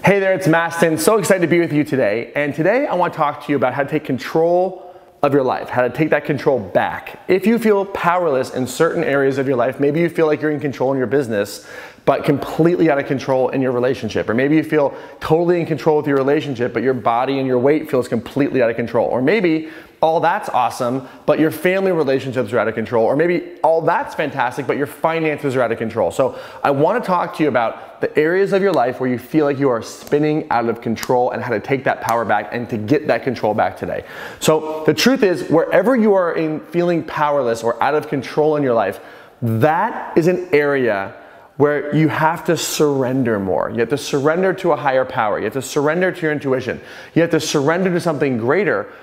Hey there, it's Mastin. So excited to be with you today. And today I want to talk to you about how to take control of your life, how to take that control back. If you feel powerless in certain areas of your life, maybe you feel like you're in control in your business, but completely out of control in your relationship. Or maybe you feel totally in control with your relationship, but your body and your weight feels completely out of control. Or maybe all that's awesome, but your family relationships are out of control. Or maybe all that's fantastic, but your finances are out of control. So I want to talk to you about the areas of your life where you feel like you are spinning out of control and how to take that power back and to get that control back today. So the truth is, wherever you are feeling powerless or out of control in your life, that is an area where you have to surrender more. You have to surrender to a higher power. You have to surrender to your intuition. You have to surrender to something greater.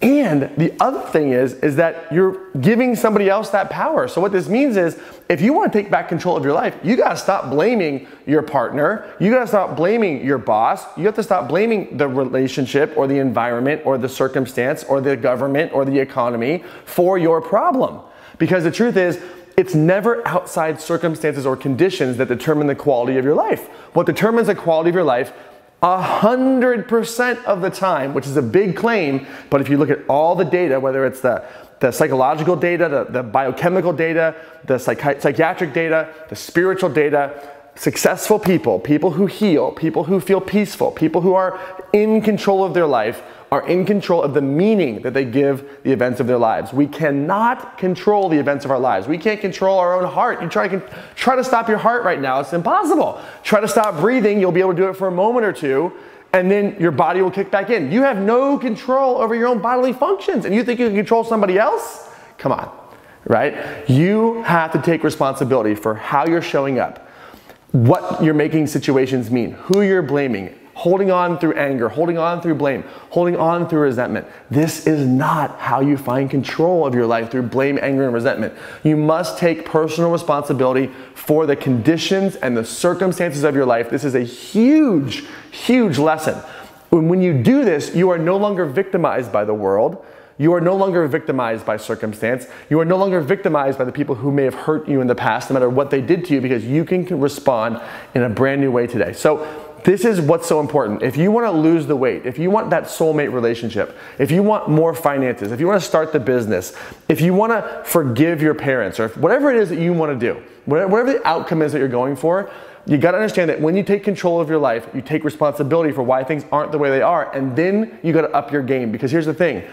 And the other thing is that you're giving somebody else that power. So what this means is, if you want to take back control of your life, you got to stop blaming your partner. You got to stop blaming your boss. You have to stop blaming the relationship or the environment or the circumstance or the government or the economy for your problem. Because the truth is, it's never outside circumstances or conditions that determine the quality of your life. What determines the quality of your life 100% of the time, which is a big claim, but if you look at all the data, whether it's the psychological data, the biochemical data, the psychiatric data, the spiritual data, successful people who heal, people who feel peaceful, people who are in control of their life, are in control of the meaning that they give the events of their lives. We cannot control the events of our lives. We can't control our own heart. You try to stop your heart right now, it's impossible. Try to stop breathing, you'll be able to do it for a moment or two, and then your body will kick back in. You have no control over your own bodily functions, and you think you can control somebody else? Come on, right? You have to take responsibility for how you're showing up, what you're making situations mean, who you're blaming, holding on through anger, holding on through blame, holding on through resentment. This is not how you find control of your life, through blame, anger, and resentment. You must take personal responsibility for the conditions and the circumstances of your life. This is a huge, huge lesson. When you do this, you are no longer victimized by the world. You are no longer victimized by circumstance. You are no longer victimized by the people who may have hurt you in the past, no matter what they did to you, because you can respond in a brand new way today. So this is what's so important. If you want to lose the weight, if you want that soulmate relationship, if you want more finances, if you want to start the business, if you want to forgive your parents, or whatever it is that you want to do, whatever the outcome is that you're going for, you got to understand that when you take control of your life, you take responsibility for why things aren't the way they are, and then you got to up your game. Because here's the thing.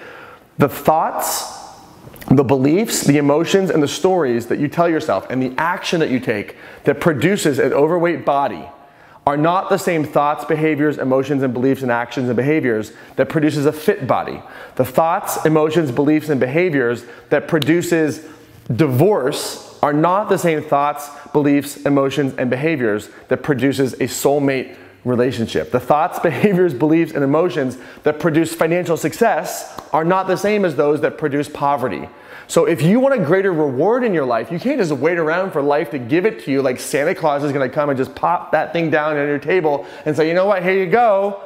The thoughts, the beliefs, the emotions, and the stories that you tell yourself, and the action that you take that produces an overweight body are not the same thoughts, behaviors, emotions, and beliefs, and actions and behaviors that produces a fit body. The thoughts, emotions, beliefs, and behaviors that produces divorce are not the same thoughts, beliefs, emotions, and behaviors that produces a soulmate relationship. The thoughts, behaviors, beliefs, and emotions that produce financial success are not the same as those that produce poverty. So if you want a greater reward in your life, you can't just wait around for life to give it to you, like Santa Claus is going to come and just pop that thing down on your table and say, you know what, here you go.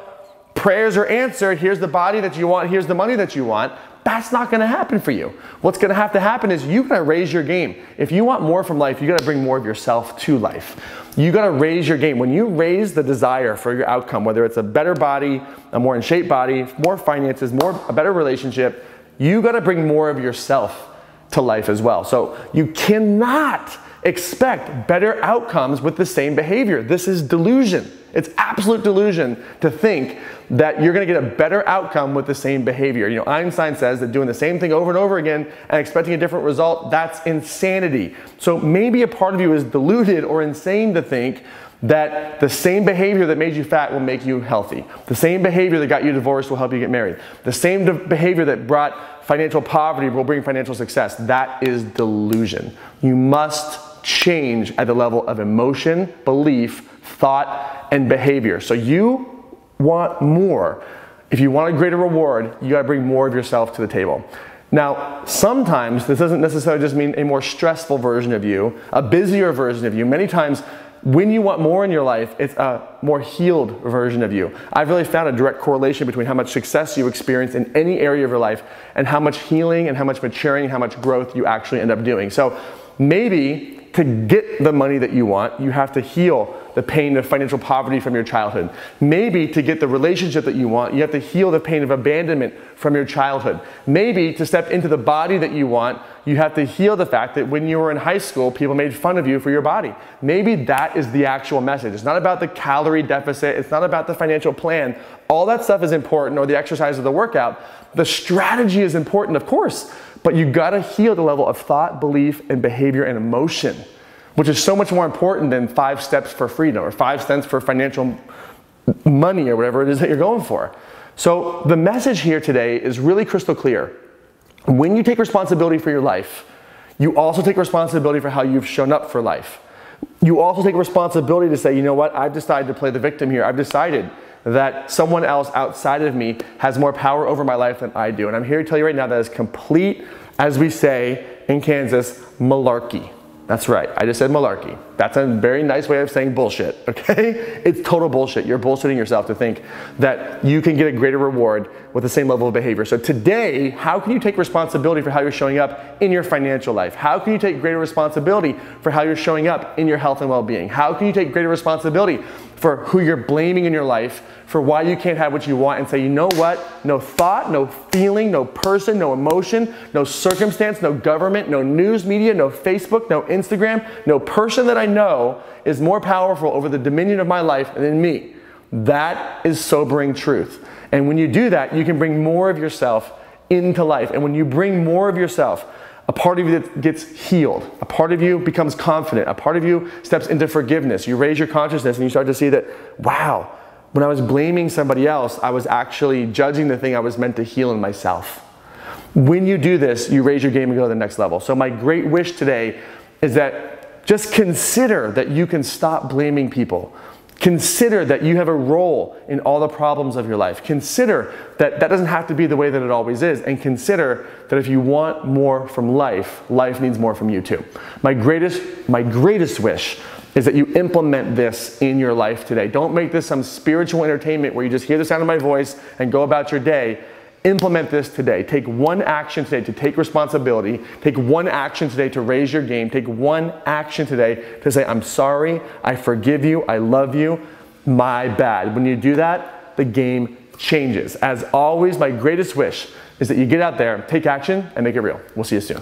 Prayers are answered. Here's the body that you want. Here's the money that you want. That's not going to happen for you. What's going to happen is you got to raise your game. If you want more from life, you got to bring more of yourself to life. You got to raise your game. When you raise the desire for your outcome, whether it's a better body, a more in shape body, more finances, a better relationship, you got to bring more of yourself to life as well. So you cannot expect better outcomes with the same behavior. This is delusion. It's absolute delusion to think that you're going to get a better outcome with the same behavior. You know, Einstein says that doing the same thing over and over again and expecting a different result, that's insanity. So maybe a part of you is deluded or insane to think that the same behavior that made you fat will make you healthy. The same behavior that got you divorced will help you get married. The same behavior that brought financial poverty will bring financial success. That is delusion. You must change at the level of emotion, belief, thought, and behavior. So you want more. If you want a greater reward, you gotta bring more of yourself to the table. Now, sometimes this doesn't necessarily just mean a more stressful version of you, a busier version of you. Many times, when you want more in your life, it's a more healed version of you. I've really found a direct correlation between how much success you experience in any area of your life and how much healing and how much maturing and how much growth you actually end up doing. So maybe to get the money that you want, you have to heal the pain of financial poverty from your childhood. Maybe to get the relationship that you want, you have to heal the pain of abandonment from your childhood. Maybe to step into the body that you want, you have to heal the fact that when you were in high school, people made fun of you for your body. Maybe that is the actual message. It's not about the calorie deficit. It's not about the financial plan. All that stuff is important, or the exercise or the workout. The strategy is important, of course, but you gotta heal the level of thought, belief, and behavior and emotion, which is so much more important than 5 steps for freedom or 5 steps for financial money or whatever it is that you're going for. So the message here today is really crystal clear. When you take responsibility for your life, you also take responsibility for how you've shown up for life. You also take responsibility to say, you know what, I've decided to play the victim here. I've decided that someone else outside of me has more power over my life than I do. And I'm here to tell you right now that is complete, as we say in Kansas, malarkey. That's right, I just said malarkey. That's a very nice way of saying bullshit, okay? It's total bullshit. You're bullshitting yourself to think that you can get a greater reward with the same level of behavior. So today, how can you take responsibility for how you're showing up in your financial life? How can you take greater responsibility for how you're showing up in your health and well-being? How can you take greater responsibility for who you're blaming in your life for why you can't have what you want, and say, you know what, no thought, no feeling, no person, no emotion, no circumstance, no government, no news media, no Facebook, no Instagram, no person that I know is more powerful over the dominion of my life than me. That is sobering truth. And when you do that, you can bring more of yourself into life. And when you bring more of yourself, a part of you that gets healed, a part of you becomes confident, a part of you steps into forgiveness. You raise your consciousness and you start to see that, wow, when I was blaming somebody else, I was actually judging the thing I was meant to heal in myself. When you do this, you raise your game and go to the next level. So my great wish today is that just consider that you can stop blaming people. Consider that you have a role in all the problems of your life. Consider that that doesn't have to be the way that it always is. And consider that if you want more from life, life needs more from you too. My greatest wish is that you implement this in your life today. Don't make this some spiritual entertainment where you just hear the sound of my voice and go about your day. Implement this today. Take one action today to take responsibility. Take one action today to raise your game. Take one action today to say, I'm sorry, I forgive you, I love you, my bad. When you do that, the game changes. As always, my greatest wish is that you get out there, take action, and make it real. We'll see you soon.